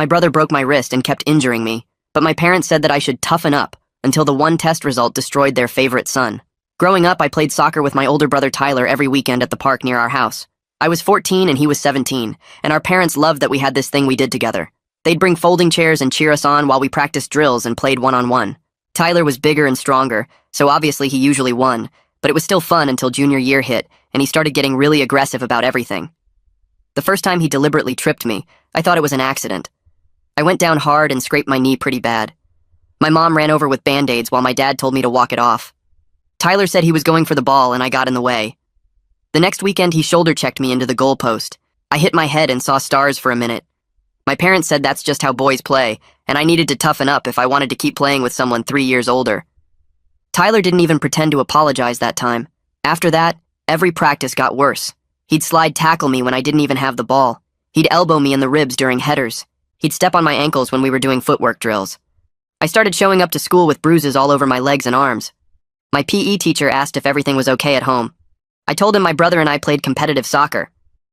My brother broke my wrist and kept injuring me, but my parents said that I should toughen up until the one test result destroyed their favorite son. Growing up, I played soccer with my older brother Tyler every weekend at the park near our house. I was 14 and he was 17, and our parents loved that we had this thing we did together. They'd bring folding chairs and cheer us on while we practiced drills and played one-on-one. Tyler was bigger and stronger, so obviously he usually won, but it was still fun until junior year hit, and he started getting really aggressive about everything. The first time he deliberately tripped me, I thought it was an accident. I went down hard and scraped my knee pretty bad. My mom ran over with Band-Aids while my dad told me to walk it off. Tyler said he was going for the ball and I got in the way. The next weekend he shoulder-checked me into the goalpost. I hit my head and saw stars for a minute. My parents said that's just how boys play, and I needed to toughen up if I wanted to keep playing with someone 3 years older. Tyler didn't even pretend to apologize that time. After that, every practice got worse. He'd slide tackle me when I didn't even have the ball. He'd elbow me in the ribs during headers. He'd step on my ankles when we were doing footwork drills. I started showing up to school with bruises all over my legs and arms. My PE teacher asked if everything was okay at home. I told him my brother and I played competitive soccer.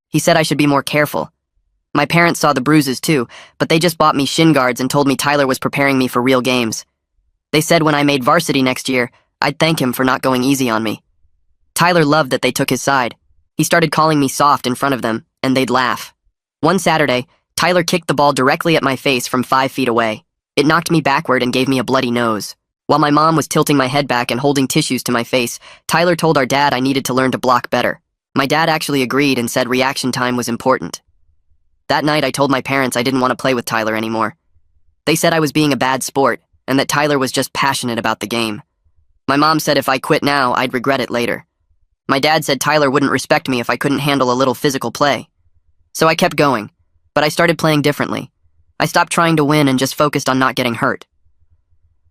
He said I should be more careful. My parents saw the bruises too, but they just bought me shin guards and told me Tyler was preparing me for real games. They said when I made varsity next year, I'd thank him for not going easy on me. Tyler loved that they took his side. He started calling me soft in front of them, and they'd laugh. One Saturday, Tyler kicked the ball directly at my face from 5 feet away. It knocked me backward and gave me a bloody nose. While my mom was tilting my head back and holding tissues to my face, Tyler told our dad I needed to learn to block better. My dad actually agreed and said reaction time was important. That night, I told my parents I didn't want to play with Tyler anymore. They said I was being a bad sport, and that Tyler was just passionate about the game. My mom said if I quit now, I'd regret it later. My dad said Tyler wouldn't respect me if I couldn't handle a little physical play. So I kept going, but I started playing differently. I stopped trying to win and just focused on not getting hurt.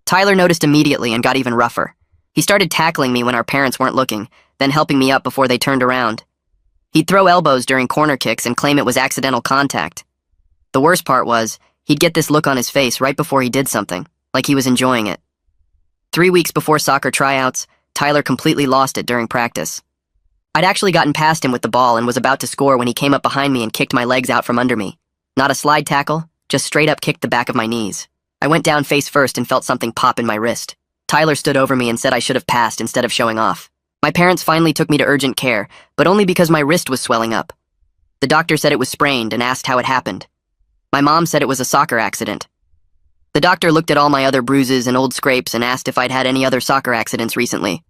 Tyler noticed immediately and got even rougher. He started tackling me when our parents weren't looking, then helping me up before they turned around. He'd throw elbows during corner kicks and claim it was accidental contact. The worst part was, he'd get this look on his face right before he did something, like he was enjoying it. 3 weeks before soccer tryouts, Tyler completely lost it during practice. I'd actually gotten past him with the ball and was about to score when he came up behind me and kicked my legs out from under me. Not a slide tackle, just straight up kicked the back of my knees. I went down face first and felt something pop in my wrist. Tyler stood over me and said I should have passed instead of showing off. My parents finally took me to urgent care, but only because my wrist was swelling up. The doctor said it was sprained and asked how it happened. My mom said it was a soccer accident. The doctor looked at all my other bruises and old scrapes and asked if I'd had any other soccer accidents recently.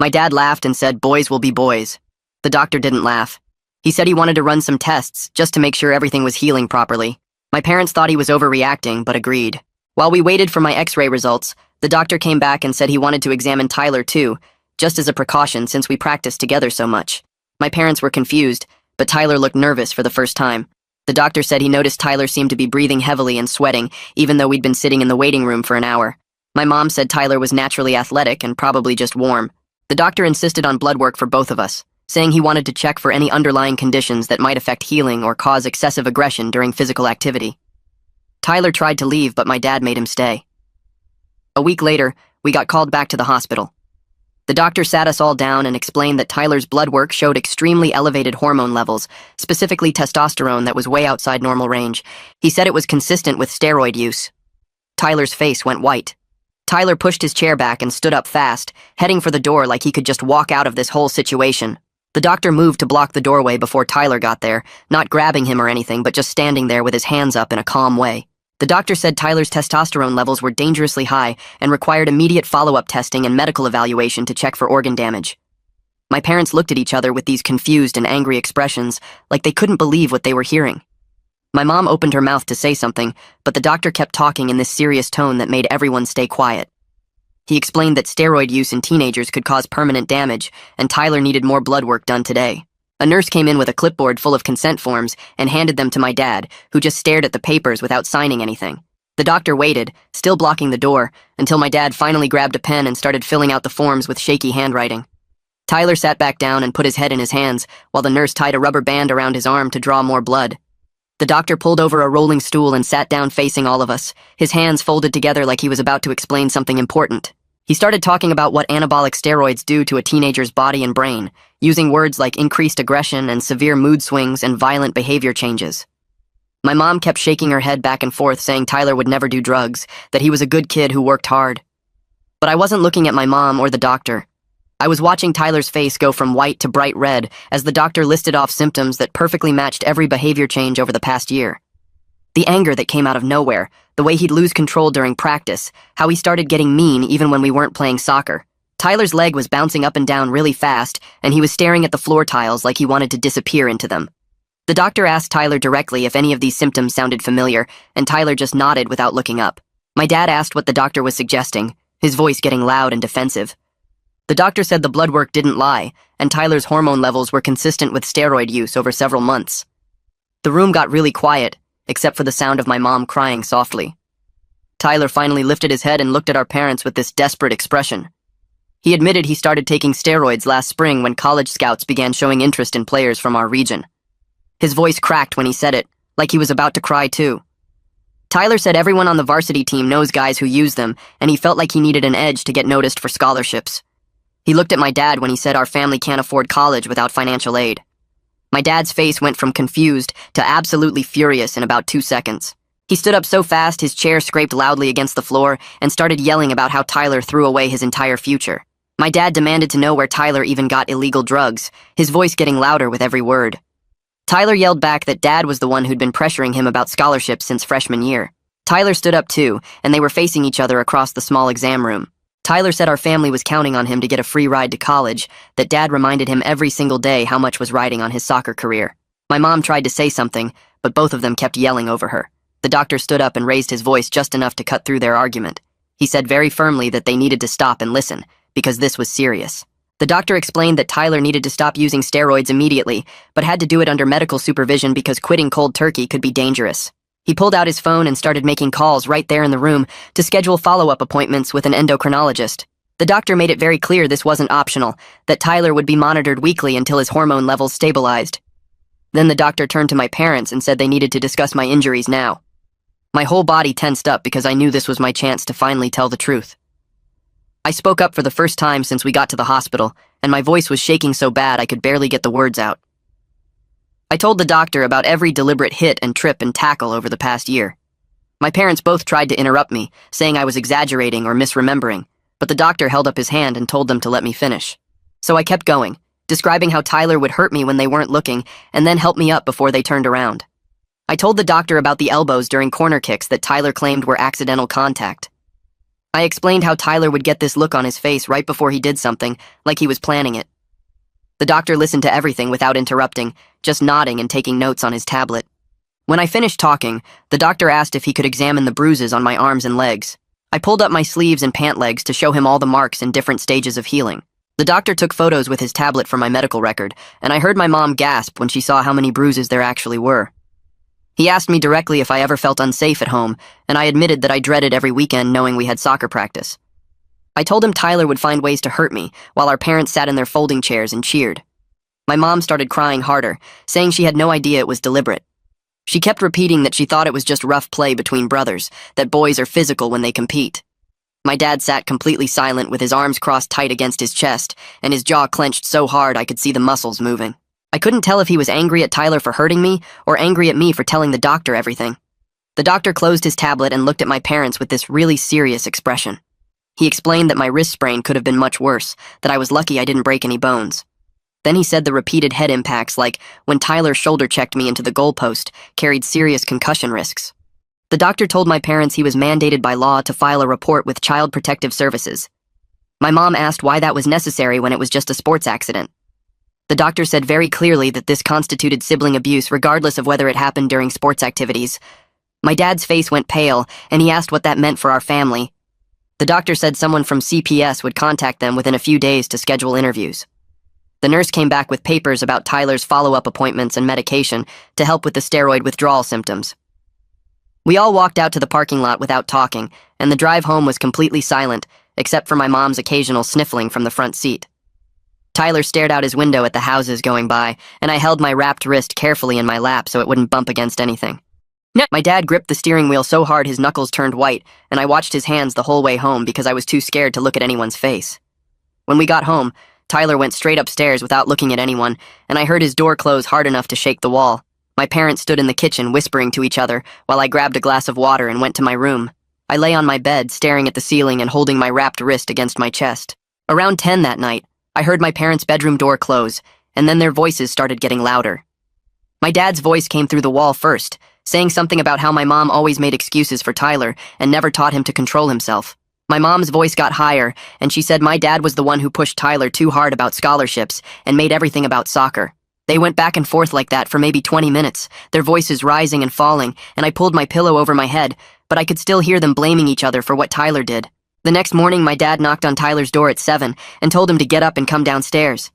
My dad laughed and said boys will be boys. The doctor didn't laugh. He said he wanted to run some tests just to make sure everything was healing properly. My parents thought he was overreacting, but agreed. While we waited for my x-ray results, the doctor came back and said he wanted to examine Tyler too, just as a precaution since we practiced together so much. My parents were confused, but Tyler looked nervous for the first time. The doctor said he noticed Tyler seemed to be breathing heavily and sweating, even though we'd been sitting in the waiting room for an hour. My mom said Tyler was naturally athletic and probably just warm. The doctor insisted on blood work for both of us, saying he wanted to check for any underlying conditions that might affect healing or cause excessive aggression during physical activity. Tyler tried to leave, but my dad made him stay. A week later, we got called back to the hospital. The doctor sat us all down and explained that Tyler's blood work showed extremely elevated hormone levels, specifically testosterone that was way outside normal range. He said it was consistent with steroid use. Tyler's face went white. Tyler pushed his chair back and stood up fast, heading for the door like he could just walk out of this whole situation. The doctor moved to block the doorway before Tyler got there, not grabbing him or anything, but just standing there with his hands up in a calm way. The doctor said Tyler's testosterone levels were dangerously high and required immediate follow-up testing and medical evaluation to check for organ damage. My parents looked at each other with these confused and angry expressions, like they couldn't believe what they were hearing. My mom opened her mouth to say something, but the doctor kept talking in this serious tone that made everyone stay quiet. He explained that steroid use in teenagers could cause permanent damage, and Tyler needed more blood work done today. A nurse came in with a clipboard full of consent forms and handed them to my dad, who just stared at the papers without signing anything. The doctor waited, still blocking the door, until my dad finally grabbed a pen and started filling out the forms with shaky handwriting. Tyler sat back down and put his head in his hands, while the nurse tied a rubber band around his arm to draw more blood. The doctor pulled over a rolling stool and sat down facing all of us, his hands folded together like he was about to explain something important. He started talking about what anabolic steroids do to a teenager's body and brain, using words like increased aggression and severe mood swings and violent behavior changes. My mom kept shaking her head back and forth, saying Tyler would never do drugs, that he was a good kid who worked hard. But I wasn't looking at my mom or the doctor. I was watching Tyler's face go from white to bright red as the doctor listed off symptoms that perfectly matched every behavior change over the past year. The anger that came out of nowhere, the way he'd lose control during practice, how he started getting mean even when we weren't playing soccer. Tyler's leg was bouncing up and down really fast, and he was staring at the floor tiles like he wanted to disappear into them. The doctor asked Tyler directly if any of these symptoms sounded familiar, and Tyler just nodded without looking up. My dad asked what the doctor was suggesting, his voice getting loud and defensive. The doctor said the blood work didn't lie, and Tyler's hormone levels were consistent with steroid use over several months. The room got really quiet, except for the sound of my mom crying softly. Tyler finally lifted his head and looked at our parents with this desperate expression. He admitted he started taking steroids last spring when college scouts began showing interest in players from our region. His voice cracked when he said it, like he was about to cry too. Tyler said everyone on the varsity team knows guys who use them, and he felt like he needed an edge to get noticed for scholarships. He looked at my dad when he said our family can't afford college without financial aid. My dad's face went from confused to absolutely furious in about 2 seconds. He stood up so fast his chair scraped loudly against the floor and started yelling about how Tyler threw away his entire future. My dad demanded to know where Tyler even got illegal drugs, his voice getting louder with every word. Tyler yelled back that Dad was the one who'd been pressuring him about scholarships since freshman year. Tyler stood up too, and they were facing each other across the small exam room. Tyler said our family was counting on him to get a free ride to college, that Dad reminded him every single day how much was riding on his soccer career. My mom tried to say something, but both of them kept yelling over her. The doctor stood up and raised his voice just enough to cut through their argument. He said very firmly that they needed to stop and listen, because this was serious. The doctor explained that Tyler needed to stop using steroids immediately, but had to do it under medical supervision because quitting cold turkey could be dangerous. He pulled out his phone and started making calls right there in the room to schedule follow-up appointments with an endocrinologist. The doctor made it very clear this wasn't optional, that Tyler would be monitored weekly until his hormone levels stabilized. Then the doctor turned to my parents and said they needed to discuss my injuries now. My whole body tensed up because I knew this was my chance to finally tell the truth. I spoke up for the first time since we got to the hospital, and my voice was shaking so bad I could barely get the words out. I told the doctor about every deliberate hit and trip and tackle over the past year. My parents both tried to interrupt me, saying I was exaggerating or misremembering, but the doctor held up his hand and told them to let me finish. So I kept going, describing how Tyler would hurt me when they weren't looking and then help me up before they turned around. I told the doctor about the elbows during corner kicks that Tyler claimed were accidental contact. I explained how Tyler would get this look on his face right before he did something, like he was planning it. The doctor listened to everything without interrupting, just nodding and taking notes on his tablet. When I finished talking, the doctor asked if he could examine the bruises on my arms and legs. I pulled up my sleeves and pant legs to show him all the marks in different stages of healing. The doctor took photos with his tablet from my medical record, and I heard my mom gasp when she saw how many bruises there actually were. He asked me directly if I ever felt unsafe at home, and I admitted that I dreaded every weekend knowing we had soccer practice. I told him Tyler would find ways to hurt me, while our parents sat in their folding chairs and cheered. My mom started crying harder, saying she had no idea it was deliberate. She kept repeating that she thought it was just rough play between brothers, that boys are physical when they compete. My dad sat completely silent with his arms crossed tight against his chest, and his jaw clenched so hard I could see the muscles moving. I couldn't tell if he was angry at Tyler for hurting me, or angry at me for telling the doctor everything. The doctor closed his tablet and looked at my parents with this really serious expression. He explained that my wrist sprain could have been much worse, that I was lucky I didn't break any bones. Then he said the repeated head impacts, like when Tyler shoulder-checked me into the goalpost, carried serious concussion risks. The doctor told my parents he was mandated by law to file a report with Child Protective Services. My mom asked why that was necessary when it was just a sports accident. The doctor said very clearly that this constituted sibling abuse regardless of whether it happened during sports activities. My dad's face went pale, and he asked what that meant for our family. The doctor said someone from CPS would contact them within a few days to schedule interviews. The nurse came back with papers about Tyler's follow-up appointments and medication to help with the steroid withdrawal symptoms. We all walked out to the parking lot without talking, and the drive home was completely silent, except for my mom's occasional sniffling from the front seat. Tyler stared out his window at the houses going by, and I held my wrapped wrist carefully in my lap so it wouldn't bump against anything. My dad gripped the steering wheel so hard his knuckles turned white, and I watched his hands the whole way home because I was too scared to look at anyone's face. When we got home, Tyler went straight upstairs without looking at anyone, and I heard his door close hard enough to shake the wall. My parents stood in the kitchen whispering to each other while I grabbed a glass of water and went to my room. I lay on my bed, staring at the ceiling and holding my wrapped wrist against my chest. Around 10 that night, I heard my parents' bedroom door close, and then their voices started getting louder. My dad's voice came through the wall first, saying something about how my mom always made excuses for Tyler and never taught him to control himself. My mom's voice got higher, and she said my dad was the one who pushed Tyler too hard about scholarships and made everything about soccer. They went back and forth like that for maybe 20 minutes, their voices rising and falling, and I pulled my pillow over my head, but I could still hear them blaming each other for what Tyler did. The next morning, my dad knocked on Tyler's door at 7 and told him to get up and come downstairs.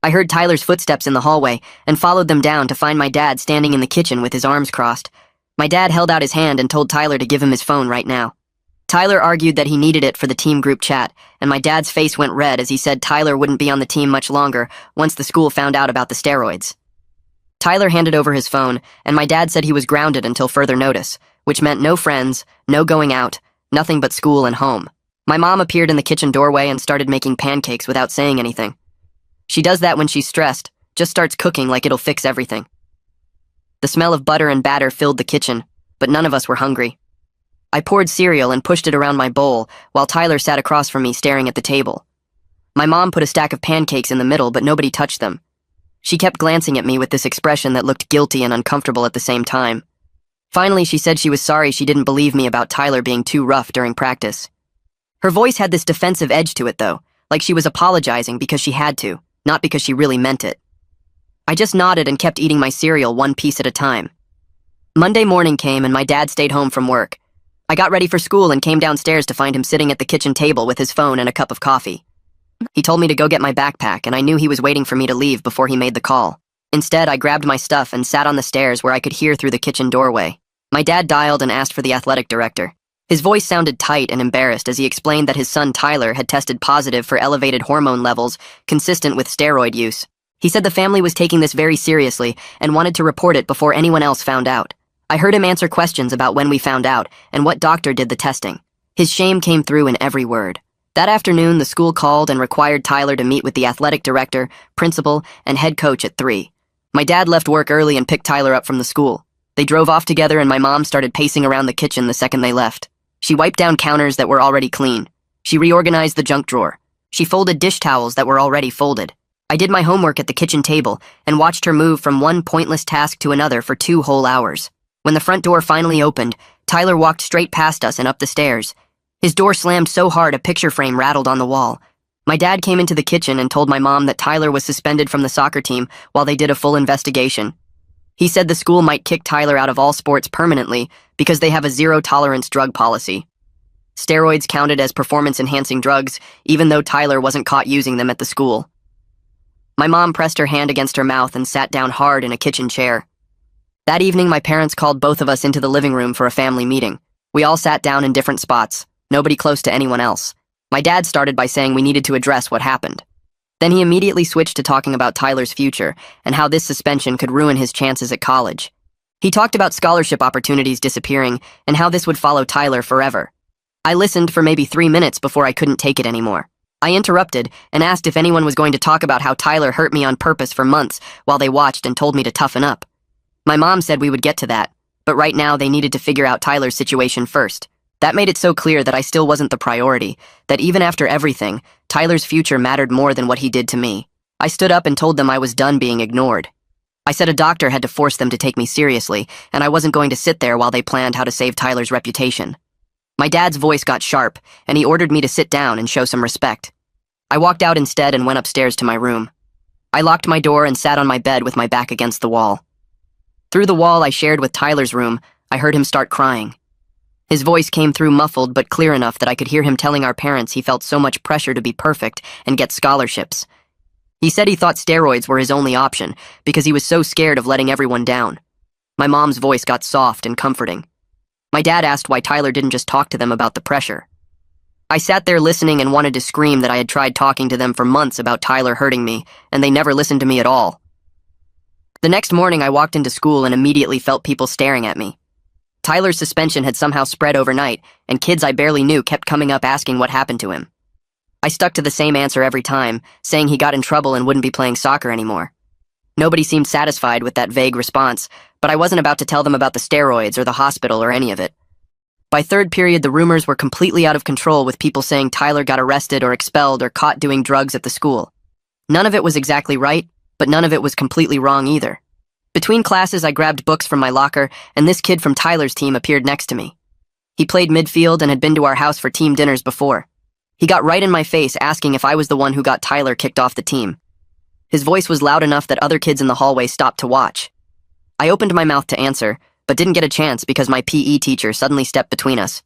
I heard Tyler's footsteps in the hallway and followed them down to find my dad standing in the kitchen with his arms crossed. My dad held out his hand and told Tyler to give him his phone right now. Tyler argued that he needed it for the team group chat, and my dad's face went red as he said Tyler wouldn't be on the team much longer once the school found out about the steroids. Tyler handed over his phone, and my dad said he was grounded until further notice, which meant no friends, no going out, nothing but school and home. My mom appeared in the kitchen doorway and started making pancakes without saying anything. She does that when she's stressed, just starts cooking like it'll fix everything. The smell of butter and batter filled the kitchen, but none of us were hungry. I poured cereal and pushed it around my bowl while Tyler sat across from me staring at the table. My mom put a stack of pancakes in the middle, but nobody touched them. She kept glancing at me with this expression that looked guilty and uncomfortable at the same time. Finally, she said she was sorry she didn't believe me about Tyler being too rough during practice. Her voice had this defensive edge to it, though, like she was apologizing because she had to, not because she really meant it. I just nodded and kept eating my cereal one piece at a time. Monday morning came and my dad stayed home from work. I got ready for school and came downstairs to find him sitting at the kitchen table with his phone and a cup of coffee. He told me to go get my backpack, and I knew he was waiting for me to leave before he made the call. Instead, I grabbed my stuff and sat on the stairs where I could hear through the kitchen doorway. My dad dialed and asked for the athletic director. His voice sounded tight and embarrassed as he explained that his son Tyler had tested positive for elevated hormone levels consistent with steroid use. He said the family was taking this very seriously and wanted to report it before anyone else found out. I heard him answer questions about when we found out and what doctor did the testing. His shame came through in every word. That afternoon, the school called and required Tyler to meet with the athletic director, principal, and head coach at 3. My dad left work early and picked Tyler up from the school. They drove off together and my mom started pacing around the kitchen the second they left. She wiped down counters that were already clean. She reorganized the junk drawer. She folded dish towels that were already folded. I did my homework at the kitchen table and watched her move from one pointless task to another for 2 whole hours. When the front door finally opened, Tyler walked straight past us and up the stairs. His door slammed so hard a picture frame rattled on the wall. My dad came into the kitchen and told my mom that Tyler was suspended from the soccer team while they did a full investigation. He said the school might kick Tyler out of all sports permanently because they have a zero-tolerance drug policy. Steroids counted as performance-enhancing drugs, even though Tyler wasn't caught using them at the school. My mom pressed her hand against her mouth and sat down hard in a kitchen chair. That evening, my parents called both of us into the living room for a family meeting. We all sat down in different spots, nobody close to anyone else. My dad started by saying we needed to address what happened. Then he immediately switched to talking about Tyler's future and how this suspension could ruin his chances at college. He talked about scholarship opportunities disappearing and how this would follow Tyler forever. I listened for maybe 3 minutes before I couldn't take it anymore. I interrupted and asked if anyone was going to talk about how Tyler hurt me on purpose for months while they watched and told me to toughen up. My mom said we would get to that, but right now they needed to figure out Tyler's situation first. That made it so clear that I still wasn't the priority, that even after everything, Tyler's future mattered more than what he did to me. I stood up and told them I was done being ignored. I said a doctor had to force them to take me seriously, and I wasn't going to sit there while they planned how to save Tyler's reputation. My dad's voice got sharp, and he ordered me to sit down and show some respect. I walked out instead and went upstairs to my room. I locked my door and sat on my bed with my back against the wall. Through the wall I shared with Tyler's room, I heard him start crying. His voice came through muffled but clear enough that I could hear him telling our parents he felt so much pressure to be perfect and get scholarships. He said he thought steroids were his only option because he was so scared of letting everyone down. My mom's voice got soft and comforting. My dad asked why Tyler didn't just talk to them about the pressure. I sat there listening and wanted to scream that I had tried talking to them for months about Tyler hurting me, and they never listened to me at all. The next morning I walked into school and immediately felt people staring at me. Tyler's suspension had somehow spread overnight, and kids I barely knew kept coming up asking what happened to him. I stuck to the same answer every time, saying he got in trouble and wouldn't be playing soccer anymore. Nobody seemed satisfied with that vague response, but I wasn't about to tell them about the steroids or the hospital or any of it. By third period, the rumors were completely out of control, with people saying Tyler got arrested or expelled or caught doing drugs at the school. None of it was exactly right, but none of it was completely wrong either. Between classes, I grabbed books from my locker, and this kid from Tyler's team appeared next to me. He played midfield and had been to our house for team dinners before. He got right in my face asking if I was the one who got Tyler kicked off the team. His voice was loud enough that other kids in the hallway stopped to watch. I opened my mouth to answer, but didn't get a chance because my PE teacher suddenly stepped between us.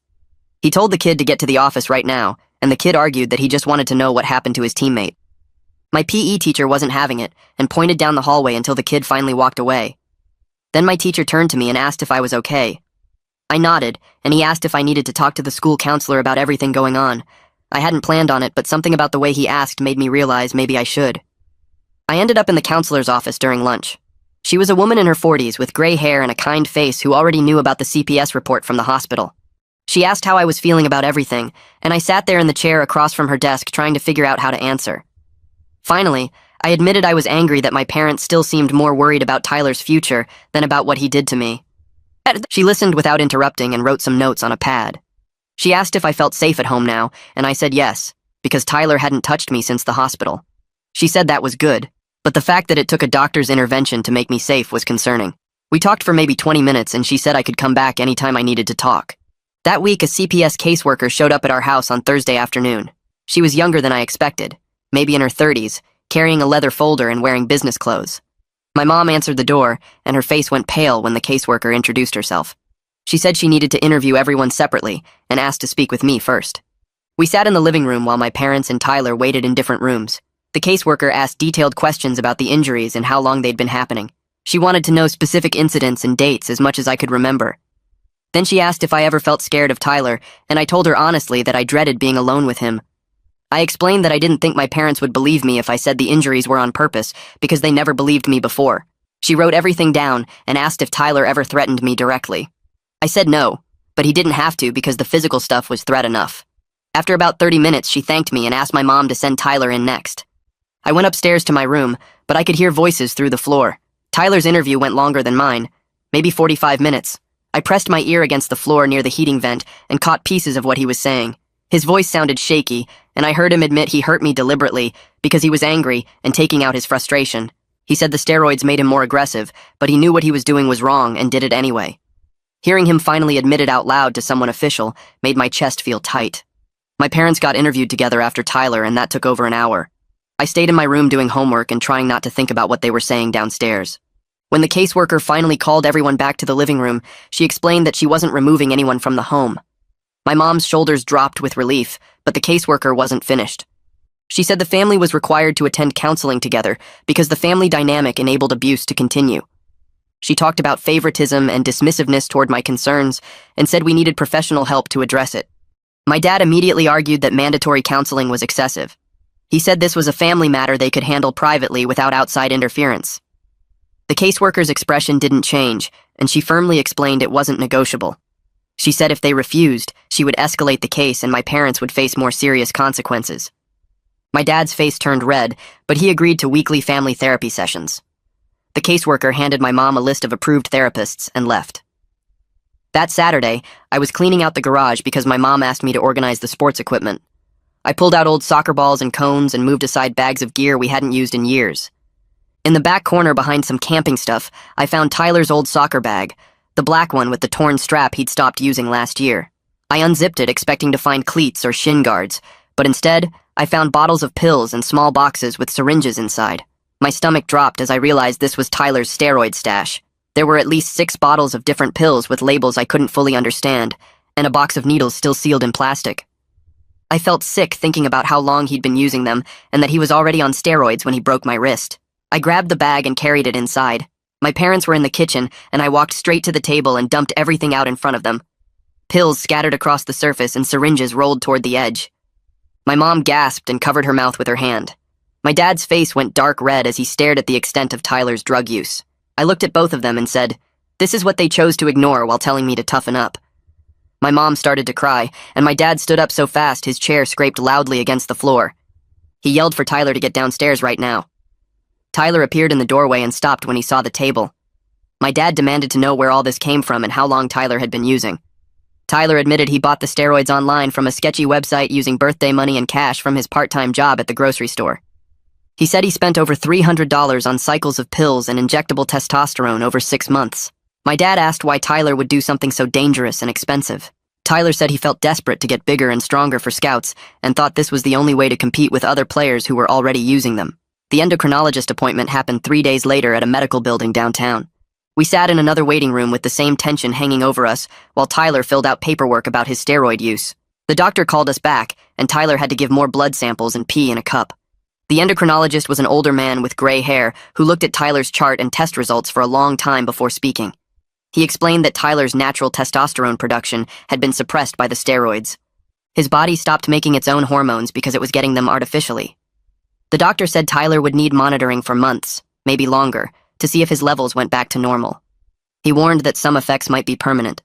He told the kid to get to the office right now, and the kid argued that he just wanted to know what happened to his teammate. My PE teacher wasn't having it and pointed down the hallway until the kid finally walked away. Then my teacher turned to me and asked if I was okay. I nodded, and he asked if I needed to talk to the school counselor about everything going on. I hadn't planned on it, but something about the way he asked made me realize maybe I should. I ended up in the counselor's office during lunch. She was a woman in her 40s with gray hair and a kind face who already knew about the CPS report from the hospital. She asked how I was feeling about everything, and I sat there in the chair across from her desk trying to figure out how to answer. Finally, I admitted I was angry that my parents still seemed more worried about Tyler's future than about what he did to me. She listened without interrupting and wrote some notes on a pad. She asked if I felt safe at home now, and I said yes, because Tyler hadn't touched me since the hospital. She said that was good, but the fact that it took a doctor's intervention to make me safe was concerning. We talked for maybe 20 minutes, and she said I could come back anytime I needed to talk. That week, a CPS caseworker showed up at our house on Thursday afternoon. She was younger than I expected, maybe in her 30s, carrying a leather folder and wearing business clothes. My mom answered the door, and her face went pale when the caseworker introduced herself. She said she needed to interview everyone separately and asked to speak with me first. We sat in the living room while my parents and Tyler waited in different rooms. The caseworker asked detailed questions about the injuries and how long they'd been happening. She wanted to know specific incidents and dates as much as I could remember. Then she asked if I ever felt scared of Tyler, and I told her honestly that I dreaded being alone with him. I explained that I didn't think my parents would believe me if I said the injuries were on purpose, because they never believed me before. She wrote everything down and asked if Tyler ever threatened me directly. I said no, but he didn't have to because the physical stuff was threat enough. After about 30 minutes, she thanked me and asked my mom to send Tyler in next. I went upstairs to my room, but I could hear voices through the floor. Tyler's interview went longer than mine, maybe 45 minutes. I pressed my ear against the floor near the heating vent and caught pieces of what he was saying. His voice sounded shaky, and I heard him admit he hurt me deliberately because he was angry and taking out his frustration. He said the steroids made him more aggressive, but he knew what he was doing was wrong and did it anyway. Hearing him finally admit it out loud to someone official made my chest feel tight. My parents got interviewed together after Tyler, and that took over an hour. I stayed in my room doing homework and trying not to think about what they were saying downstairs. When the caseworker finally called everyone back to the living room, she explained that she wasn't removing anyone from the home. My mom's shoulders dropped with relief, but the caseworker wasn't finished. She said the family was required to attend counseling together because the family dynamic enabled abuse to continue. She talked about favoritism and dismissiveness toward my concerns and said we needed professional help to address it. My dad immediately argued that mandatory counseling was excessive. He said this was a family matter they could handle privately without outside interference. The caseworker's expression didn't change, and she firmly explained it wasn't negotiable. She said if they refused, she would escalate the case and my parents would face more serious consequences. My dad's face turned red, but he agreed to weekly family therapy sessions. The caseworker handed my mom a list of approved therapists and left. That Saturday, I was cleaning out the garage because my mom asked me to organize the sports equipment. I pulled out old soccer balls and cones and moved aside bags of gear we hadn't used in years. In the back corner behind some camping stuff, I found Tyler's old soccer bag, the black one with the torn strap he'd stopped using last year. I unzipped it expecting to find cleats or shin guards, but instead, I found bottles of pills and small boxes with syringes inside. My stomach dropped as I realized this was Tyler's steroid stash. There were at least 6 bottles of different pills with labels I couldn't fully understand, and a box of needles still sealed in plastic. I felt sick thinking about how long he'd been using them and that he was already on steroids when he broke my wrist. I grabbed the bag and carried it inside. My parents were in the kitchen, and I walked straight to the table and dumped everything out in front of them. Pills scattered across the surface and syringes rolled toward the edge. My mom gasped and covered her mouth with her hand. My dad's face went dark red as he stared at the extent of Tyler's drug use. I looked at both of them and said, "This is what they chose to ignore while telling me to toughen up." My mom started to cry, and my dad stood up so fast his chair scraped loudly against the floor. He yelled for Tyler to get downstairs right now. Tyler appeared in the doorway and stopped when he saw the table. My dad demanded to know where all this came from and how long Tyler had been using. Tyler admitted he bought the steroids online from a sketchy website using birthday money and cash from his part-time job at the grocery store. He said he spent over $300 on cycles of pills and injectable testosterone over 6 months. My dad asked why Tyler would do something so dangerous and expensive. Tyler said he felt desperate to get bigger and stronger for Scouts and thought this was the only way to compete with other players who were already using them. The endocrinologist appointment happened 3 days later at a medical building downtown. We sat in another waiting room with the same tension hanging over us while Tyler filled out paperwork about his steroid use. The doctor called us back, and Tyler had to give more blood samples and pee in a cup. The endocrinologist was an older man with gray hair who looked at Tyler's chart and test results for a long time before speaking. He explained that Tyler's natural testosterone production had been suppressed by the steroids. His body stopped making its own hormones because it was getting them artificially. The doctor said Tyler would need monitoring for months, maybe longer, to see if his levels went back to normal. He warned that some effects might be permanent.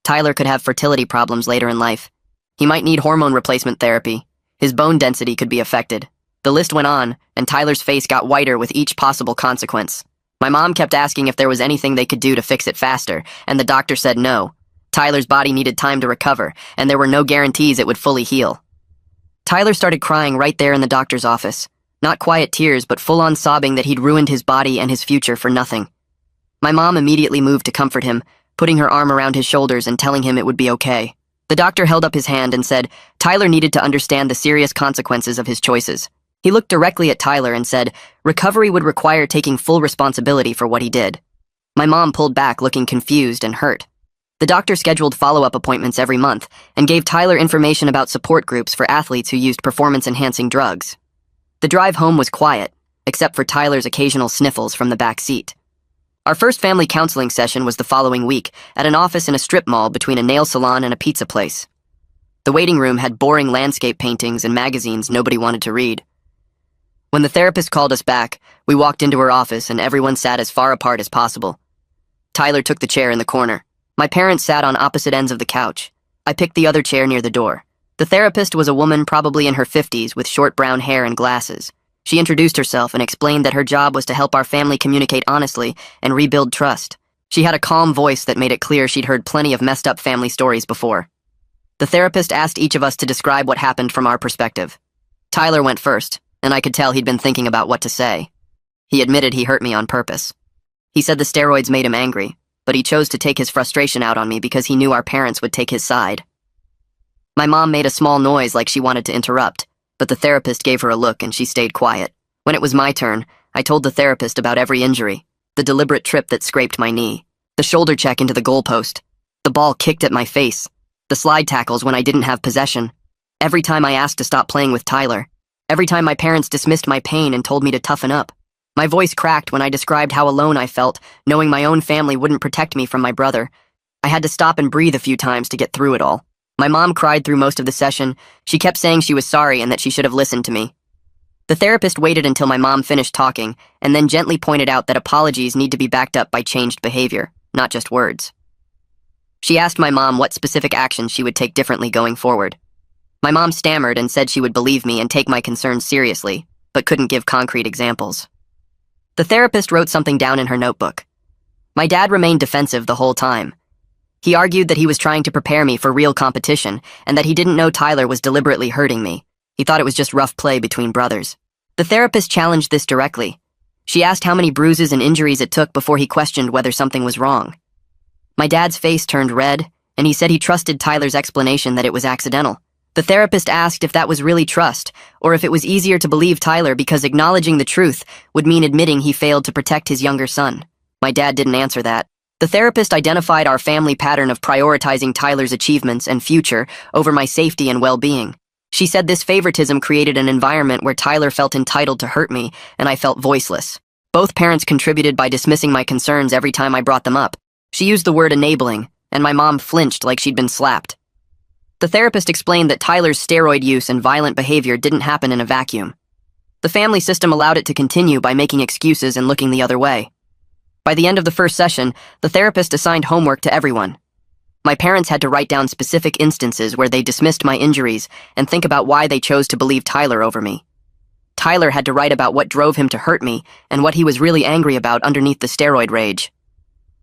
Tyler could have fertility problems later in life. He might need hormone replacement therapy. His bone density could be affected. The list went on, and Tyler's face got whiter with each possible consequence. My mom kept asking if there was anything they could do to fix it faster, and the doctor said no. Tyler's body needed time to recover, and there were no guarantees it would fully heal. Tyler started crying right there in the doctor's office. Not quiet tears, but full-on sobbing that he'd ruined his body and his future for nothing. My mom immediately moved to comfort him, putting her arm around his shoulders and telling him it would be okay. The doctor held up his hand and said Tyler needed to understand the serious consequences of his choices. He looked directly at Tyler and said recovery would require taking full responsibility for what he did. My mom pulled back, looking confused and hurt. The doctor scheduled follow-up appointments every month and gave Tyler information about support groups for athletes who used performance-enhancing drugs. The drive home was quiet, except for Tyler's occasional sniffles from the back seat. Our first family counseling session was the following week at an office in a strip mall between a nail salon and a pizza place. The waiting room had boring landscape paintings and magazines nobody wanted to read. When the therapist called us back, we walked into her office and everyone sat as far apart as possible. Tyler took the chair in the corner. My parents sat on opposite ends of the couch. I picked the other chair near the door. The therapist was a woman probably in her 50s with short brown hair and glasses. She introduced herself and explained that her job was to help our family communicate honestly and rebuild trust. She had a calm voice that made it clear she'd heard plenty of messed up family stories before. The therapist asked each of us to describe what happened from our perspective. Tyler went first, and I could tell he'd been thinking about what to say. He admitted he hurt me on purpose. He said the steroids made him angry, but he chose to take his frustration out on me because he knew our parents would take his side. My mom made a small noise like she wanted to interrupt, but the therapist gave her a look and she stayed quiet. When it was my turn, I told the therapist about every injury, the deliberate trip that scraped my knee, the shoulder check into the goalpost, the ball kicked at my face, the slide tackles when I didn't have possession, every time I asked to stop playing with Tyler, every time my parents dismissed my pain and told me to toughen up. My voice cracked when I described how alone I felt, knowing my own family wouldn't protect me from my brother. I had to stop and breathe a few times to get through it all. My mom cried through most of the session. She kept saying she was sorry and that she should have listened to me. The therapist waited until my mom finished talking and then gently pointed out that apologies need to be backed up by changed behavior, not just words. She asked my mom what specific actions she would take differently going forward. My mom stammered and said she would believe me and take my concerns seriously, but couldn't give concrete examples. The therapist wrote something down in her notebook. My dad remained defensive the whole time. He argued that he was trying to prepare me for real competition and that he didn't know Tyler was deliberately hurting me. He thought it was just rough play between brothers. The therapist challenged this directly. She asked how many bruises and injuries it took before he questioned whether something was wrong. My dad's face turned red, and he said he trusted Tyler's explanation that it was accidental. The therapist asked if that was really trust, or if it was easier to believe Tyler because acknowledging the truth would mean admitting he failed to protect his younger son. My dad didn't answer that. The therapist identified our family pattern of prioritizing Tyler's achievements and future over my safety and well-being. She said this favoritism created an environment where Tyler felt entitled to hurt me, and I felt voiceless. Both parents contributed by dismissing my concerns every time I brought them up. She used the word enabling, and my mom flinched like she'd been slapped. The therapist explained that Tyler's steroid use and violent behavior didn't happen in a vacuum. The family system allowed it to continue by making excuses and looking the other way. By the end of the first session, the therapist assigned homework to everyone. My parents had to write down specific instances where they dismissed my injuries and think about why they chose to believe Tyler over me. Tyler had to write about what drove him to hurt me and what he was really angry about underneath the steroid rage.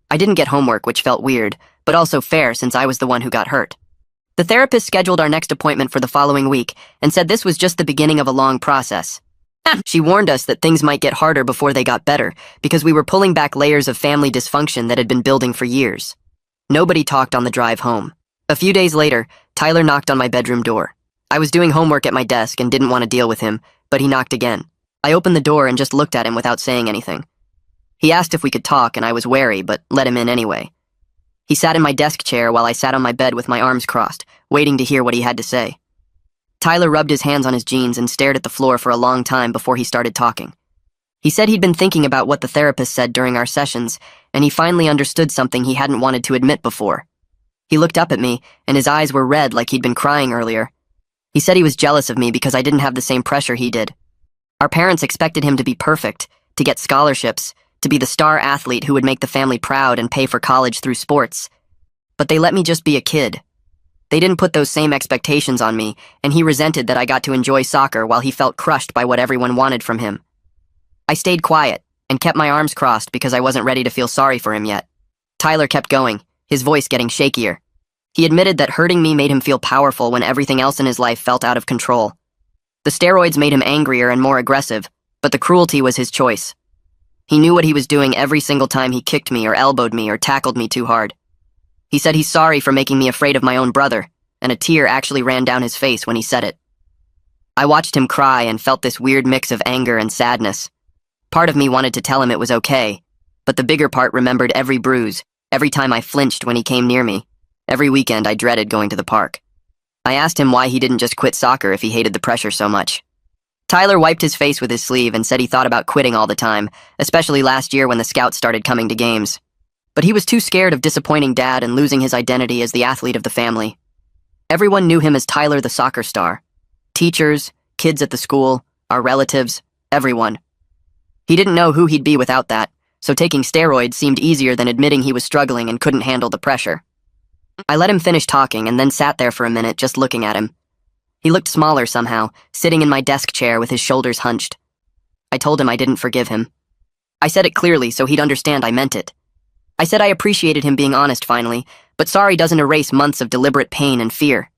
I didn't get homework, which felt weird, but also fair since I was the one who got hurt. The therapist scheduled our next appointment for the following week and said this was just the beginning of a long process. She warned us that things might get harder before they got better because we were pulling back layers of family dysfunction that had been building for years. Nobody talked on the drive home. A few days later, Tyler knocked on my bedroom door. I was doing homework at my desk and didn't want to deal with him, but he knocked again. I opened the door and just looked at him without saying anything. He asked if we could talk, and I was wary, but let him in anyway. He sat in my desk chair while I sat on my bed with my arms crossed, waiting to hear what he had to say. Tyler rubbed his hands on his jeans and stared at the floor for a long time before he started talking. He said he'd been thinking about what the therapist said during our sessions, and he finally understood something he hadn't wanted to admit before. He looked up at me, and his eyes were red like he'd been crying earlier. He said he was jealous of me because I didn't have the same pressure he did. Our parents expected him to be perfect, to get scholarships, to be the star athlete who would make the family proud and pay for college through sports. But they let me just be a kid. They didn't put those same expectations on me, and he resented that I got to enjoy soccer while he felt crushed by what everyone wanted from him. I stayed quiet and kept my arms crossed because I wasn't ready to feel sorry for him yet. Tyler kept going, his voice getting shakier. He admitted that hurting me made him feel powerful when everything else in his life felt out of control. The steroids made him angrier and more aggressive, but the cruelty was his choice. He knew what he was doing every single time he kicked me or elbowed me or tackled me too hard. He said he's sorry for making me afraid of my own brother, and a tear actually ran down his face when he said it. I watched him cry and felt this weird mix of anger and sadness. Part of me wanted to tell him it was okay, but the bigger part remembered every bruise, every time I flinched when he came near me. Every weekend I dreaded going to the park. I asked him why he didn't just quit soccer if he hated the pressure so much. Tyler wiped his face with his sleeve and said he thought about quitting all the time, especially last year when the scouts started coming to games. But he was too scared of disappointing Dad and losing his identity as the athlete of the family. Everyone knew him as Tyler the soccer star. Teachers, kids at the school, our relatives, everyone. He didn't know who he'd be without that, so taking steroids seemed easier than admitting he was struggling and couldn't handle the pressure. I let him finish talking and then sat there for a minute just looking at him. He looked smaller somehow, sitting in my desk chair with his shoulders hunched. I told him I didn't forgive him. I said it clearly so he'd understand I meant it. I said I appreciated him being honest finally, but sorry doesn't erase months of deliberate pain and fear.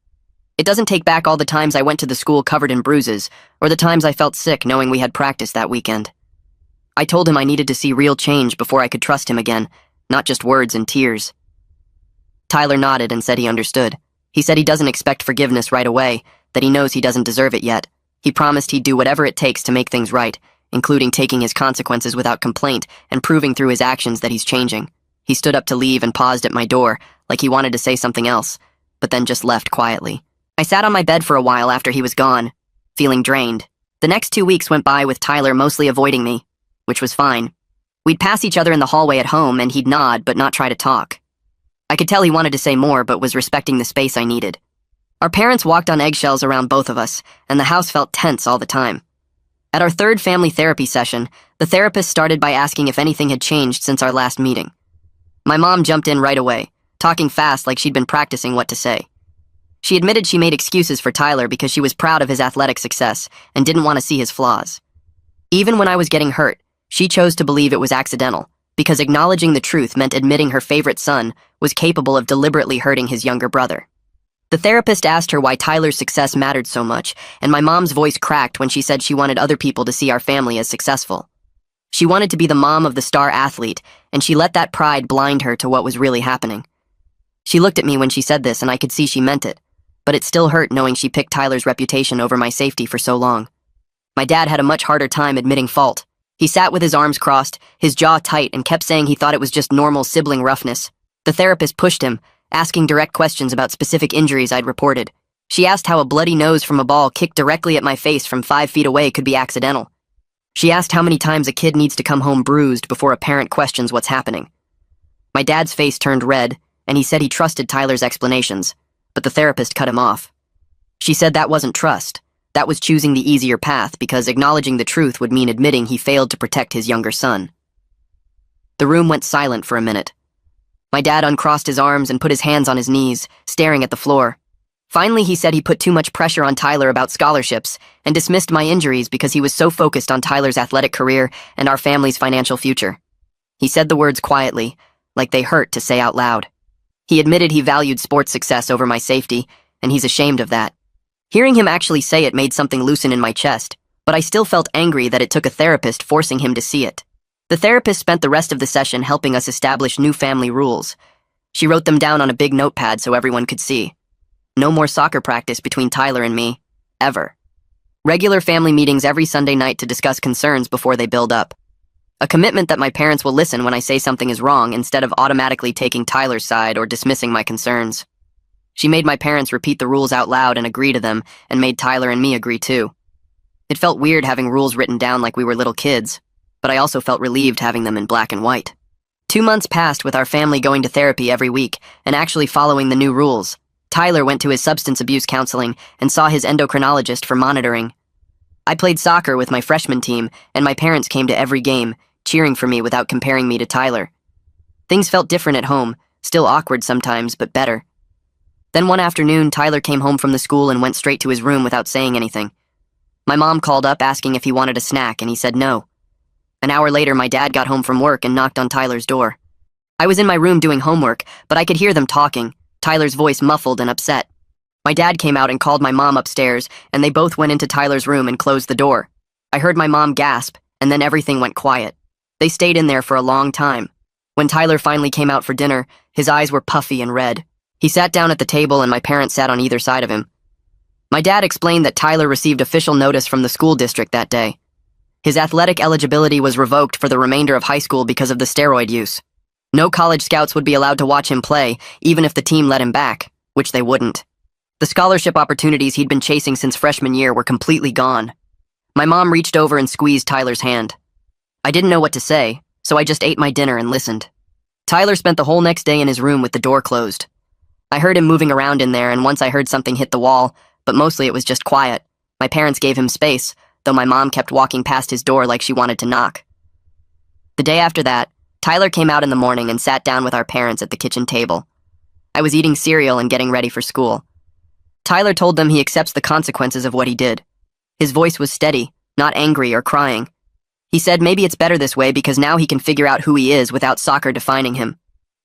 It doesn't take back all the times I went to the school covered in bruises, or the times I felt sick knowing we had practice that weekend. I told him I needed to see real change before I could trust him again, not just words and tears. Tyler nodded and said he understood. He said he doesn't expect forgiveness right away, that he knows he doesn't deserve it yet. He promised he'd do whatever it takes to make things right, including taking his consequences without complaint and proving through his actions that he's changing. He stood up to leave and paused at my door, like he wanted to say something else, but then just left quietly. I sat on my bed for a while after he was gone, feeling drained. The next 2 weeks went by with Tyler mostly avoiding me, which was fine. We'd pass each other in the hallway at home and he'd nod but not try to talk. I could tell he wanted to say more but was respecting the space I needed. Our parents walked on eggshells around both of us, and the house felt tense all the time. At our third family therapy session, the therapist started by asking if anything had changed since our last meeting. My mom jumped in right away, talking fast like she'd been practicing what to say. She admitted she made excuses for Tyler because she was proud of his athletic success and didn't want to see his flaws. Even when I was getting hurt, she chose to believe it was accidental, because acknowledging the truth meant admitting her favorite son was capable of deliberately hurting his younger brother. The therapist asked her why Tyler's success mattered so much, and my mom's voice cracked when she said she wanted other people to see our family as successful. She wanted to be the mom of the star athlete, and she let that pride blind her to what was really happening. She looked at me when she said this, and I could see she meant it, but it still hurt knowing she picked Tyler's reputation over my safety for so long. My dad had a much harder time admitting fault. He sat with his arms crossed, his jaw tight, and kept saying he thought it was just normal sibling roughness. The therapist pushed him, asking direct questions about specific injuries I'd reported. She asked how a bloody nose from a ball kicked directly at my face from 5 feet away could be accidental. She asked how many times a kid needs to come home bruised before a parent questions what's happening. My dad's face turned red, and he said he trusted Tyler's explanations, but the therapist cut him off. She said that wasn't trust. That was choosing the easier path because acknowledging the truth would mean admitting he failed to protect his younger son. The room went silent for a minute. My dad uncrossed his arms and put his hands on his knees, staring at the floor. Finally, he said he put too much pressure on Tyler about scholarships and dismissed my injuries because he was so focused on Tyler's athletic career and our family's financial future. He said the words quietly, like they hurt to say out loud. He admitted he valued sports success over my safety, and he's ashamed of that. Hearing him actually say it made something loosen in my chest, but I still felt angry that it took a therapist forcing him to see it. The therapist spent the rest of the session helping us establish new family rules. She wrote them down on a big notepad so everyone could see. No more soccer practice between Tyler and me, ever. Regular family meetings every Sunday night to discuss concerns before they build up. A commitment that my parents will listen when I say something is wrong instead of automatically taking Tyler's side or dismissing my concerns. She made my parents repeat the rules out loud and agree to them, and made Tyler and me agree too. It felt weird having rules written down like we were little kids, but I also felt relieved having them in black and white. 2 months passed with our family going to therapy every week and actually following the new rules. Tyler went to his substance abuse counseling and saw his endocrinologist for monitoring. I played soccer with my freshman team, and my parents came to every game, cheering for me without comparing me to Tyler. Things felt different at home, still awkward sometimes, but better. Then one afternoon, Tyler came home from the school and went straight to his room without saying anything. My mom called up asking if he wanted a snack, and he said no. An hour later, my dad got home from work and knocked on Tyler's door. I was in my room doing homework, but I could hear them talking, Tyler's voice muffled and upset. My dad came out and called my mom upstairs, and they both went into Tyler's room and closed the door. I heard my mom gasp, and then everything went quiet. They stayed in there for a long time. When Tyler finally came out for dinner, his eyes were puffy and red. He sat down at the table and my parents sat on either side of him. My dad explained that Tyler received official notice from the school district that day. His athletic eligibility was revoked for the remainder of high school because of the steroid use. No college scouts would be allowed to watch him play, even if the team let him back, which they wouldn't. The scholarship opportunities he'd been chasing since freshman year were completely gone. My mom reached over and squeezed Tyler's hand. I didn't know what to say, so I just ate my dinner and listened. Tyler spent the whole next day in his room with the door closed. I heard him moving around in there, and once I heard something hit the wall, but mostly it was just quiet. My parents gave him space, though my mom kept walking past his door like she wanted to knock. The day after that, Tyler came out in the morning and sat down with our parents at the kitchen table. I was eating cereal and getting ready for school. Tyler told them he accepts the consequences of what he did. His voice was steady, not angry or crying. He said maybe it's better this way because now he can figure out who he is without soccer defining him.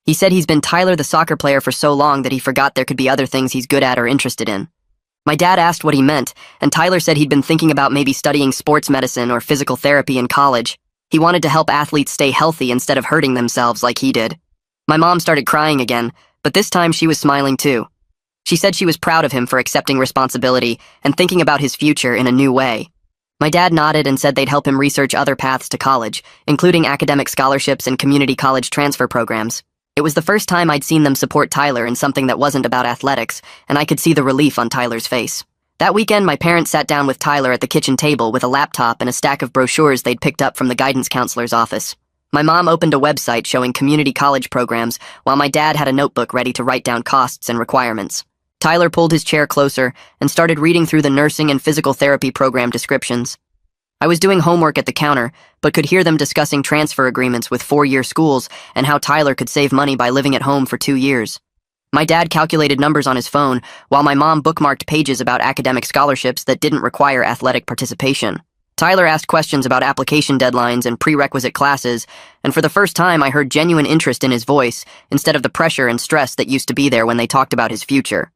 He said he's been Tyler the soccer player for so long that he forgot there could be other things he's good at or interested in. My dad asked what he meant, and Tyler said he'd been thinking about maybe studying sports medicine or physical therapy in college. He wanted to help athletes stay healthy instead of hurting themselves like he did. My mom started crying again, but this time she was smiling too. She said she was proud of him for accepting responsibility and thinking about his future in a new way. My dad nodded and said they'd help him research other paths to college, including academic scholarships and community college transfer programs. It was the first time I'd seen them support Tyler in something that wasn't about athletics, and I could see the relief on Tyler's face. That weekend, my parents sat down with Tyler at the kitchen table with a laptop and a stack of brochures they'd picked up from the guidance counselor's office. My mom opened a website showing community college programs, while my dad had a notebook ready to write down costs and requirements. Tyler pulled his chair closer and started reading through the nursing and physical therapy program descriptions. I was doing homework at the counter, but could hear them discussing transfer agreements with 4-year schools and how Tyler could save money by living at home for 2 years. My dad calculated numbers on his phone, while my mom bookmarked pages about academic scholarships that didn't require athletic participation. Tyler asked questions about application deadlines and prerequisite classes, and for the first time I heard genuine interest in his voice, instead of the pressure and stress that used to be there when they talked about his future.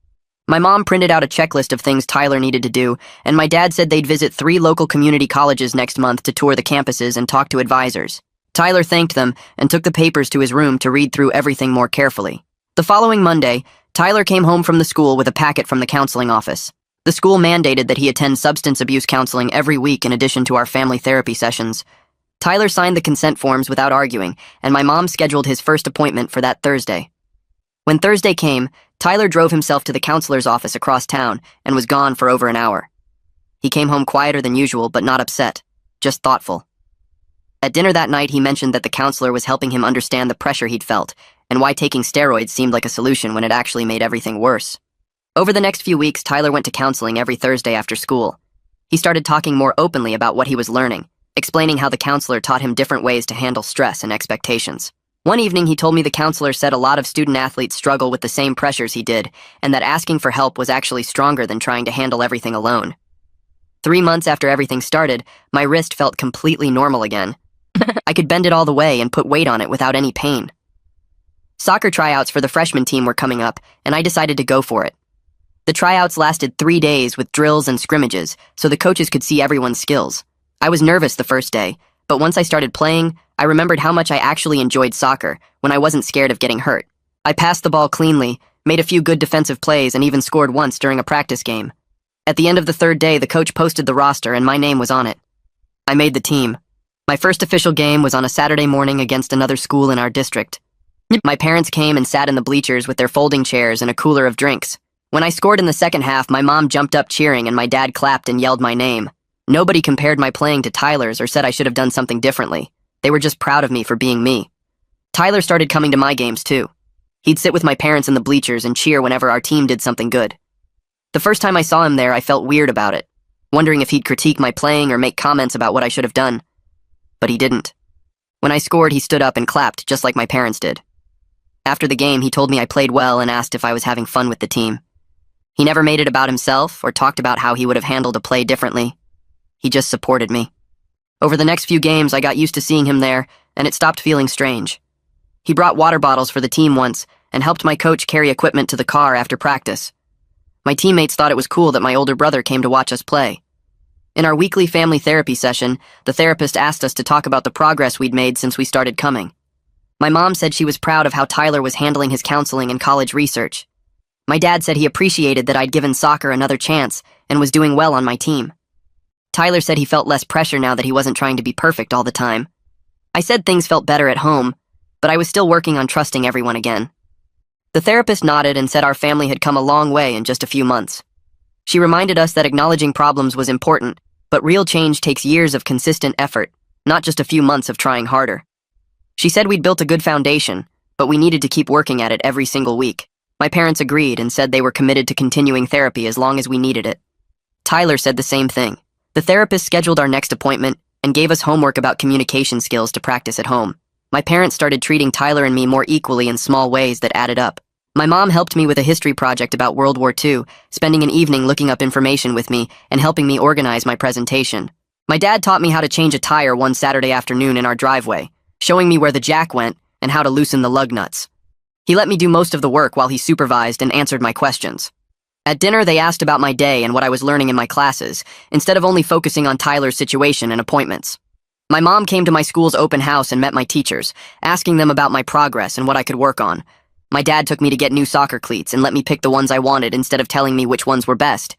My mom printed out a checklist of things Tyler needed to do, and my dad said they'd visit 3 local community colleges next month to tour the campuses and talk to advisors. Tyler thanked them and took the papers to his room to read through everything more carefully. The following Monday, Tyler came home from the school with a packet from the counseling office. The school mandated that he attend substance abuse counseling every week in addition to our family therapy sessions. Tyler signed the consent forms without arguing, and my mom scheduled his first appointment for that Thursday. When Thursday came, Tyler drove himself to the counselor's office across town and was gone for over an hour. He came home quieter than usual, but not upset, just thoughtful. At dinner that night, he mentioned that the counselor was helping him understand the pressure he'd felt and why taking steroids seemed like a solution when it actually made everything worse. Over the next few weeks, Tyler went to counseling every Thursday after school. He started talking more openly about what he was learning, explaining how the counselor taught him different ways to handle stress and expectations. One evening, he told me the counselor said a lot of student athletes struggle with the same pressures he did, and that asking for help was actually stronger than trying to handle everything alone. 3 months after everything started, my wrist felt completely normal again. I could bend it all the way and put weight on it without any pain. Soccer tryouts for the freshman team were coming up, and I decided to go for it. The tryouts lasted 3 days with drills and scrimmages, so the coaches could see everyone's skills. I was nervous the first day, but once I started playing, I remembered how much I actually enjoyed soccer when I wasn't scared of getting hurt. I passed the ball cleanly, made a few good defensive plays, and even scored once during a practice game. At the end of the 3rd day, the coach posted the roster and my name was on it. I made the team. My first official game was on a Saturday morning against another school in our district. My parents came and sat in the bleachers with their folding chairs and a cooler of drinks. When I scored in the second half, my mom jumped up cheering and my dad clapped and yelled my name. Nobody compared my playing to Tyler's or said I should have done something differently. They were just proud of me for being me. Tyler started coming to my games too. He'd sit with my parents in the bleachers and cheer whenever our team did something good. The first time I saw him there, I felt weird about it, wondering if he'd critique my playing or make comments about what I should have done. But he didn't. When I scored, he stood up and clapped, just like my parents did. After the game, he told me I played well and asked if I was having fun with the team. He never made it about himself or talked about how he would have handled a play differently. He just supported me. Over the next few games, I got used to seeing him there, and it stopped feeling strange. He brought water bottles for the team once and helped my coach carry equipment to the car after practice. My teammates thought it was cool that my older brother came to watch us play. In our weekly family therapy session, the therapist asked us to talk about the progress we'd made since we started coming. My mom said she was proud of how Tyler was handling his counseling and college research. My dad said he appreciated that I'd given soccer another chance and was doing well on my team. Tyler said he felt less pressure now that he wasn't trying to be perfect all the time. I said things felt better at home, but I was still working on trusting everyone again. The therapist nodded and said our family had come a long way in just a few months. She reminded us that acknowledging problems was important, but real change takes years of consistent effort, not just a few months of trying harder. She said we'd built a good foundation, but we needed to keep working at it every single week. My parents agreed and said they were committed to continuing therapy as long as we needed it. Tyler said the same thing. The therapist scheduled our next appointment and gave us homework about communication skills to practice at home. My parents started treating Tyler and me more equally in small ways that added up. My mom helped me with a history project about World War II, spending an evening looking up information with me and helping me organize my presentation. My dad taught me how to change a tire one Saturday afternoon in our driveway, showing me where the jack went and how to loosen the lug nuts. He let me do most of the work while he supervised and answered my questions. At dinner, they asked about my day and what I was learning in my classes, instead of only focusing on Tyler's situation and appointments. My mom came to my school's open house and met my teachers, asking them about my progress and what I could work on. My dad took me to get new soccer cleats and let me pick the ones I wanted instead of telling me which ones were best.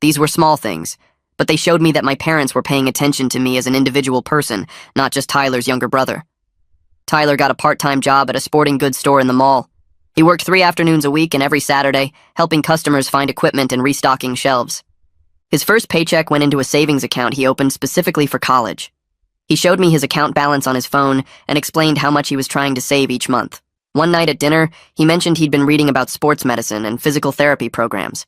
These were small things, but they showed me that my parents were paying attention to me as an individual person, not just Tyler's younger brother. Tyler got a part-time job at a sporting goods store in the mall. He worked 3 afternoons a week and every Saturday, helping customers find equipment and restocking shelves. His first paycheck went into a savings account he opened specifically for college. He showed me his account balance on his phone and explained how much he was trying to save each month. One night at dinner, he mentioned he'd been reading about sports medicine and physical therapy programs.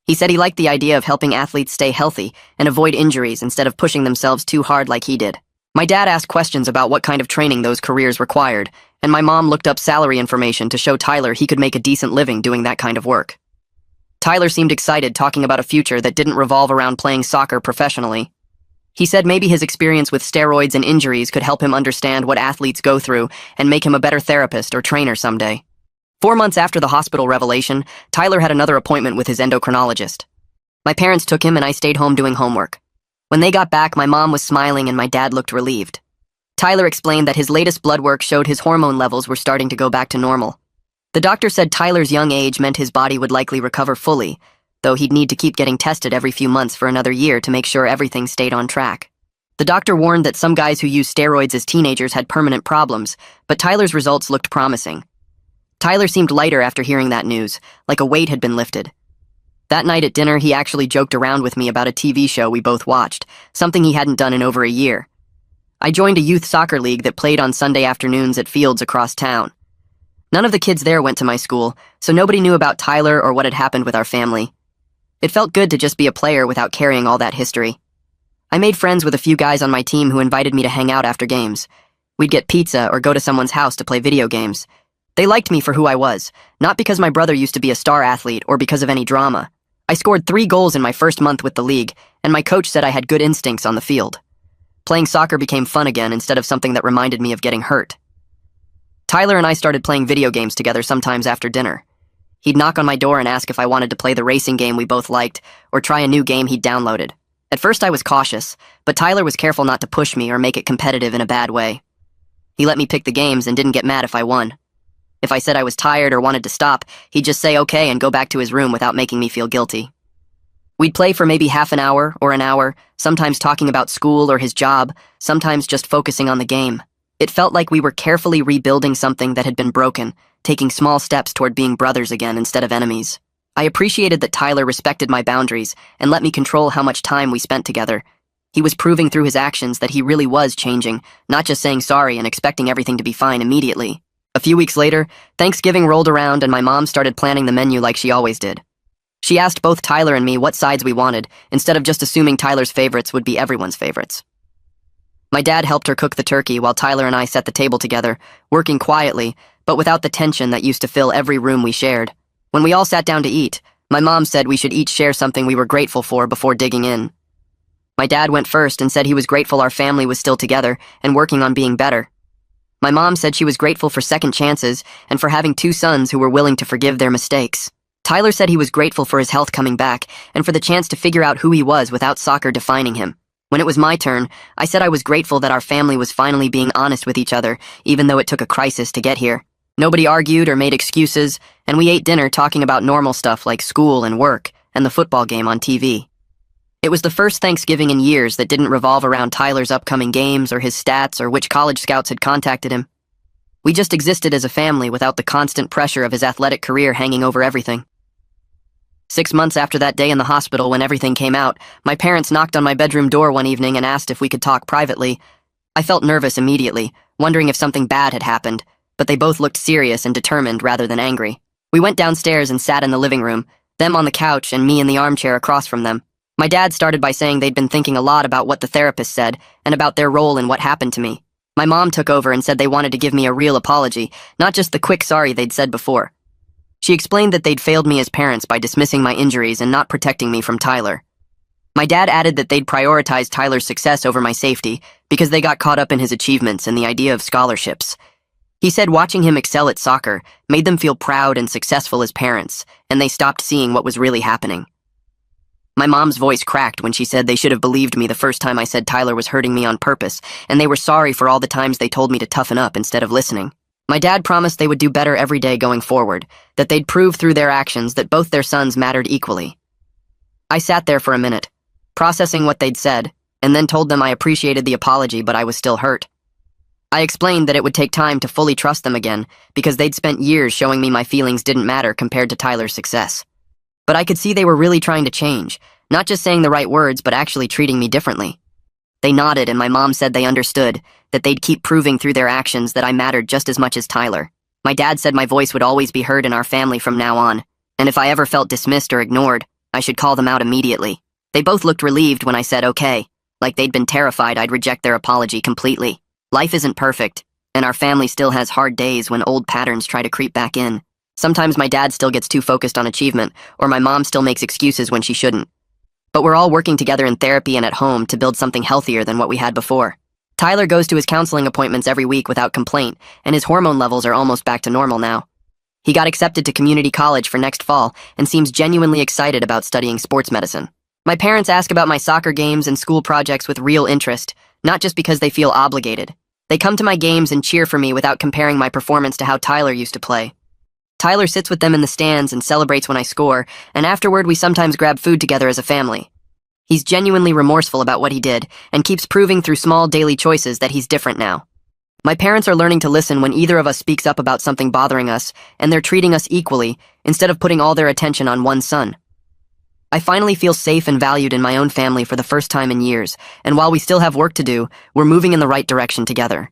He said he liked the idea of helping athletes stay healthy and avoid injuries instead of pushing themselves too hard like he did. My dad asked questions about what kind of training those careers required, and my mom looked up salary information to show Tyler he could make a decent living doing that kind of work. Tyler seemed excited talking about a future that didn't revolve around playing soccer professionally. He said maybe his experience with steroids and injuries could help him understand what athletes go through and make him a better therapist or trainer someday. 4 months after the hospital revelation, Tyler had another appointment with his endocrinologist. My parents took him and I stayed home doing homework. When they got back, my mom was smiling and my dad looked relieved. Tyler explained that his latest blood work showed his hormone levels were starting to go back to normal. The doctor said Tyler's young age meant his body would likely recover fully, though he'd need to keep getting tested every few months for another year to make sure everything stayed on track. The doctor warned that some guys who used steroids as teenagers had permanent problems, but Tyler's results looked promising. Tyler seemed lighter after hearing that news, like a weight had been lifted. That night at dinner, he actually joked around with me about a TV show we both watched, something he hadn't done in over a year. I joined a youth soccer league that played on Sunday afternoons at fields across town. None of the kids there went to my school, so nobody knew about Tyler or what had happened with our family. It felt good to just be a player without carrying all that history. I made friends with a few guys on my team who invited me to hang out after games. We'd get pizza or go to someone's house to play video games. They liked me for who I was, not because my brother used to be a star athlete or because of any drama. I scored 3 goals in my first month with the league, and my coach said I had good instincts on the field. Playing soccer became fun again instead of something that reminded me of getting hurt. Tyler and I started playing video games together sometimes after dinner. He'd knock on my door and ask if I wanted to play the racing game we both liked, or try a new game he'd downloaded. At first I was cautious, but Tyler was careful not to push me or make it competitive in a bad way. He let me pick the games and didn't get mad if I won. If I said I was tired or wanted to stop, he'd just say okay and go back to his room without making me feel guilty. We'd play for maybe half an hour or an hour, sometimes talking about school or his job, sometimes just focusing on the game. It felt like we were carefully rebuilding something that had been broken, taking small steps toward being brothers again instead of enemies. I appreciated that Tyler respected my boundaries and let me control how much time we spent together. He was proving through his actions that he really was changing, not just saying sorry and expecting everything to be fine immediately. A few weeks later, Thanksgiving rolled around and my mom started planning the menu like she always did. She asked both Tyler and me what sides we wanted, instead of just assuming Tyler's favorites would be everyone's favorites. My dad helped her cook the turkey while Tyler and I set the table together, working quietly, but without the tension that used to fill every room we shared. When we all sat down to eat, my mom said we should each share something we were grateful for before digging in. My dad went first and said he was grateful our family was still together and working on being better. My mom said she was grateful for second chances and for having 2 sons who were willing to forgive their mistakes. Tyler said he was grateful for his health coming back and for the chance to figure out who he was without soccer defining him. When it was my turn, I said I was grateful that our family was finally being honest with each other, even though it took a crisis to get here. Nobody argued or made excuses, and we ate dinner talking about normal stuff like school and work and the football game on TV. It was the first Thanksgiving in years that didn't revolve around Tyler's upcoming games or his stats or which college scouts had contacted him. We just existed as a family without the constant pressure of his athletic career hanging over everything. 6 months after that day in the hospital when everything came out, my parents knocked on my bedroom door one evening and asked if we could talk privately. I felt nervous immediately, wondering if something bad had happened, but they both looked serious and determined rather than angry. We went downstairs and sat in the living room, them on the couch and me in the armchair across from them. My dad started by saying they'd been thinking a lot about what the therapist said and about their role in what happened to me. My mom took over and said they wanted to give me a real apology, not just the quick sorry they'd said before. She explained that they'd failed me as parents by dismissing my injuries and not protecting me from Tyler. My dad added that they'd prioritized Tyler's success over my safety because they got caught up in his achievements and the idea of scholarships. He said watching him excel at soccer made them feel proud and successful as parents, and they stopped seeing what was really happening. My mom's voice cracked when she said they should have believed me the first time I said Tyler was hurting me on purpose, and they were sorry for all the times they told me to toughen up instead of listening. My dad promised they would do better every day going forward, that they'd prove through their actions that both their sons mattered equally. I sat there for a minute, processing what they'd said, and then told them I appreciated the apology, but I was still hurt. I explained that it would take time to fully trust them again, because they'd spent years showing me my feelings didn't matter compared to Tyler's success. But I could see they were really trying to change, not just saying the right words, but actually treating me differently. They nodded, and my mom said they understood, that they'd keep proving through their actions that I mattered just as much as Tyler. My dad said my voice would always be heard in our family from now on, and if I ever felt dismissed or ignored, I should call them out immediately. They both looked relieved when I said okay, like they'd been terrified I'd reject their apology completely. Life isn't perfect, and our family still has hard days when old patterns try to creep back in. Sometimes my dad still gets too focused on achievement, or my mom still makes excuses when she shouldn't. But we're all working together in therapy and at home to build something healthier than what we had before. Tyler goes to his counseling appointments every week without complaint, and his hormone levels are almost back to normal now. He got accepted to community college for next fall and seems genuinely excited about studying sports medicine. My parents ask about my soccer games and school projects with real interest, not just because they feel obligated. They come to my games and cheer for me without comparing my performance to how Tyler used to play. Tyler sits with them in the stands and celebrates when I score, and afterward we sometimes grab food together as a family. He's genuinely remorseful about what he did, and keeps proving through small daily choices that he's different now. My parents are learning to listen when either of us speaks up about something bothering us, and they're treating us equally, instead of putting all their attention on one son. I finally feel safe and valued in my own family for the first time in years, and while we still have work to do, we're moving in the right direction together.